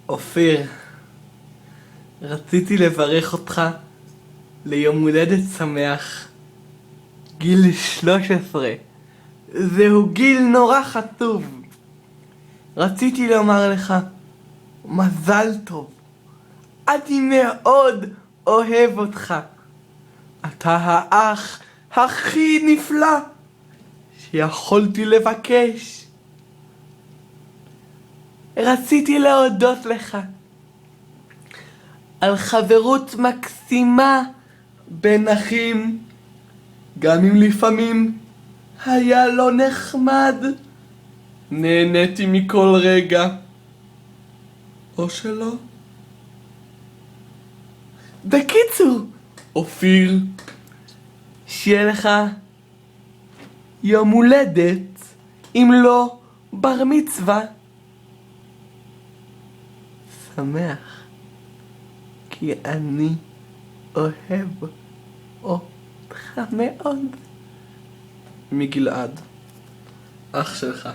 אופיר, רציתי לברך אותך ליום הולדת שמח. גיל 13. זהו גיל נורא חטוב. רציתי לומר לך מזל טוב. אני מאוד אוהב אותך. אתה האח הכי נפלא שיכולתי לבקש. רציתי להודות לך על חברות מקסימה בין אחים, גם אם לפעמים היה לא נחמד. נהניתי מכל רגע, או שלא. בקיצור, אופיר, שיהיה לך יום הולדת, אם לא בר מצווה, שמח, כי אני אוהב אותך מאוד. מגלעד, אח שלך.